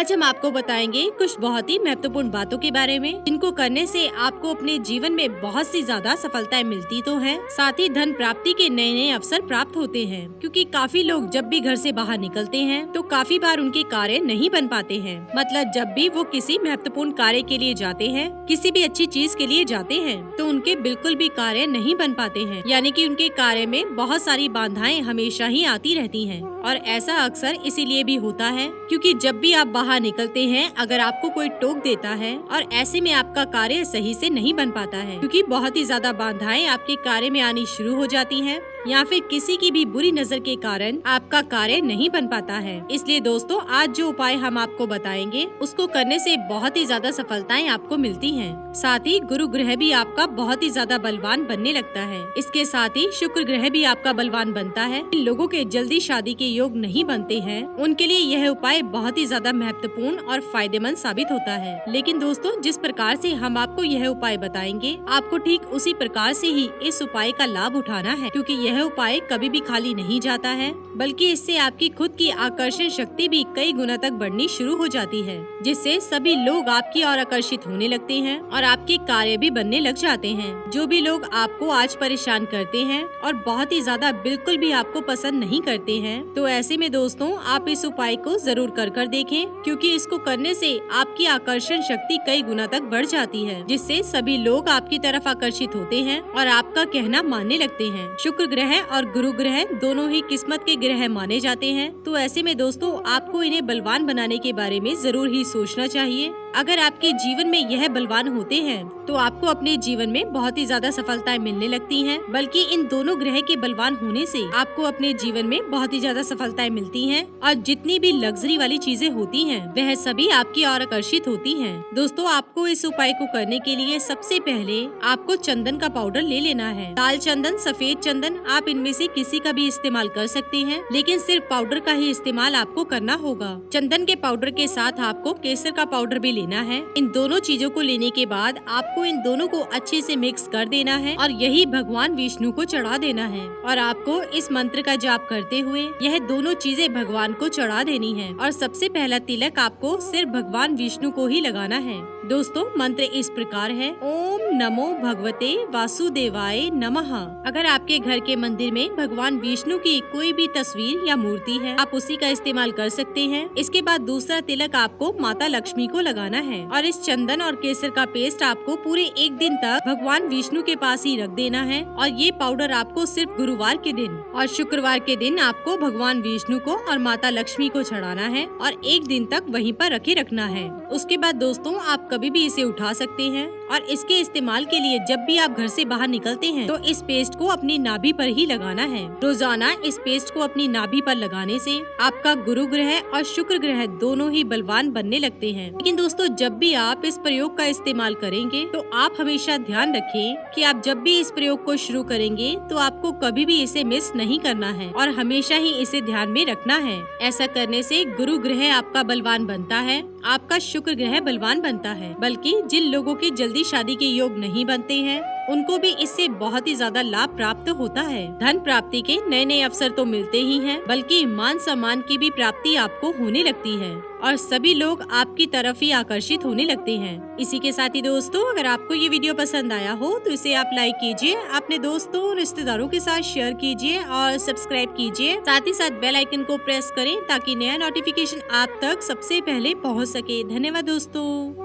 आज हम आपको बताएंगे कुछ बहुत ही महत्वपूर्ण बातों के बारे में, जिनको करने से आपको अपने जीवन में बहुत सी ज्यादा सफलताएं मिलती तो हैं, साथ ही धन प्राप्ति के नए नए अवसर प्राप्त होते हैं। क्योंकि काफी लोग जब भी घर से बाहर निकलते हैं तो काफी बार उनके कार्य नहीं बन पाते हैं। मतलब जब भी वो किसी महत्वपूर्ण कार्य के लिए जाते हैं, किसी भी अच्छी चीज के लिए जाते हैं, तो उनके बिल्कुल भी कार्य नहीं बन पाते हैं। यानी कि उनके कार्य में बहुत सारी बाधाएं हमेशा ही आती रहती हैं। और ऐसा अक्सर इसीलिए भी होता है क्योंकि जब भी आप बाहर निकलते हैं, अगर आपको कोई टोक देता है और ऐसे में आपका कार्य सही से नहीं बन पाता है, क्योंकि बहुत ही ज्यादा बाधाएं आपके कार्य में आनी शुरू हो जाती हैं, या फिर किसी की भी बुरी नजर के कारण आपका कार्य नहीं बन पाता है। इसलिए दोस्तों, आज जो उपाय हम आपको बताएंगे उसको करने से बहुत ही ज्यादा सफलताएं आपको मिलती हैं। साथ ही गुरु ग्रह भी आपका बहुत ही ज्यादा बलवान बनने लगता है। इसके साथ ही शुक्र ग्रह भी आपका बलवान बनता है। इन लोगों के जल्दी शादी के योग नहीं बनते हैं, उनके लिए यह उपाय बहुत ही ज्यादा महत्वपूर्ण और फायदेमंद साबित होता है। लेकिन दोस्तों, जिस प्रकार से हम आपको यह उपाय बताएंगे, आपको ठीक उसी प्रकार से ही इस उपाय का लाभ उठाना है, क्योंकि यह उपाय कभी भी खाली नहीं जाता है, बल्कि इससे आपकी खुद की आकर्षण शक्ति भी कई गुना तक बढ़नी शुरू हो जाती है, जिससे सभी लोग आपकी ओर आकर्षित होने लगते हैं और आपके कार्य भी बनने लग जाते हैं। जो भी लोग आपको आज परेशान करते हैं और बहुत ही ज्यादा बिल्कुल भी आपको पसंद नहीं करते हैं, तो ऐसे में दोस्तों आप इस उपाय को जरूर कर देखें, क्योंकि इसको करने से आपकी आकर्षण शक्ति कई गुना तक बढ़ जाती है, जिससे सभी लोग आपकी तरफ आकर्षित होते हैं और आपका कहना मानने लगते हैं। शुक्र ग्रह और गुरु ग्रह दोनों ही किस्मत के ग्रह माने जाते हैं, तो ऐसे में दोस्तों आपको इन्हें बलवान बनाने के बारे में जरूर ही सोचना चाहिए। अगर आपके जीवन में यह बलवान होते हैं तो आपको अपने जीवन में बहुत ही ज्यादा सफलताएं मिलने लगती हैं, बल्कि इन दोनों ग्रह के बलवान होने से आपको अपने जीवन में बहुत ही ज्यादा सफलताएं मिलती हैं और जितनी भी लग्जरी वाली चीजें होती हैं वह सभी आपकी ओर आकर्षित होती हैं। दोस्तों, आपको इस उपाय को करने के लिए सबसे पहले आपको चंदन का पाउडर ले लेना है। लाल चंदन, सफेद चंदन, आप इनमें से किसी का भी इस्तेमाल कर सकते हैं, लेकिन सिर्फ पाउडर का ही इस्तेमाल आपको करना होगा। चंदन के पाउडर के साथ आपको केसर का पाउडर भी लेना है। इन दोनों चीजों को लेने के बाद आपको इन दोनों को अच्छे से मिक्स कर देना है और यही भगवान विष्णु को चढ़ा देना है। और आपको इस मंत्र का जाप करते हुए यह दोनों चीजें भगवान को चढ़ा देनी है और सबसे पहला तिलक आपको सिर्फ भगवान विष्णु को ही लगाना है। दोस्तों, मंत्र इस प्रकार है: ओम नमो भगवते वासुदेवाय नमः। अगर आपके घर के मंदिर में भगवान विष्णु की कोई भी तस्वीर या मूर्ति है, आप उसी का इस्तेमाल कर सकते हैं। इसके बाद दूसरा तिलक आपको माता लक्ष्मी को लगाना है और इस चंदन और केसर का पेस्ट आपको पूरे एक दिन तक भगवान विष्णु के पास ही रख देना है। और ये पाउडर आपको सिर्फ गुरुवार के दिन और शुक्रवार के दिन आपको भगवान विष्णु को और माता लक्ष्मी को चढ़ाना है और एक दिन तक वहीं पर रखे रखना है। उसके बाद दोस्तों, आप कभी भी इसे उठा सकते हैं और इसके इस्तेमाल के लिए जब भी आप घर से बाहर निकलते हैं तो इस पेस्ट को अपनी नाभि पर ही लगाना है। रोजाना इस पेस्ट को अपनी नाभि पर लगाने से आपका गुरु ग्रह और शुक्र ग्रह दोनों ही बलवान बनने लगते हैं। लेकिन दोस्तों, जब भी आप इस प्रयोग का इस्तेमाल करेंगे तो आप हमेशा ध्यान रखें कि आप जब भी इस प्रयोग को शुरू करेंगे तो आपको कभी भी इसे मिस नहीं करना है और हमेशा ही इसे ध्यान में रखना है। ऐसा करने से गुरु ग्रह आपका बलवान बनता है, आपका शुक्र ग्रह बलवान बनता है। बल्कि जिन लोगों के जल्दी शादी के योग नहीं बनते हैं उनको भी इससे बहुत ही ज्यादा लाभ प्राप्त होता है। धन प्राप्ति के नए नए अवसर तो मिलते ही हैं, बल्कि मान सम्मान की भी प्राप्ति आपको होने लगती है और सभी लोग आपकी तरफ ही आकर्षित होने लगते हैं। इसी के साथ ही दोस्तों, अगर आपको ये वीडियो पसंद आया हो तो इसे आप लाइक कीजिए, अपने दोस्तों और रिश्तेदारों के साथ शेयर कीजिए और सब्सक्राइब कीजिए। साथ ही साथ बेल आइकन को प्रेस करें ताकि नया नोटिफिकेशन आप तक सबसे पहले पहुँच सके। धन्यवाद दोस्तों।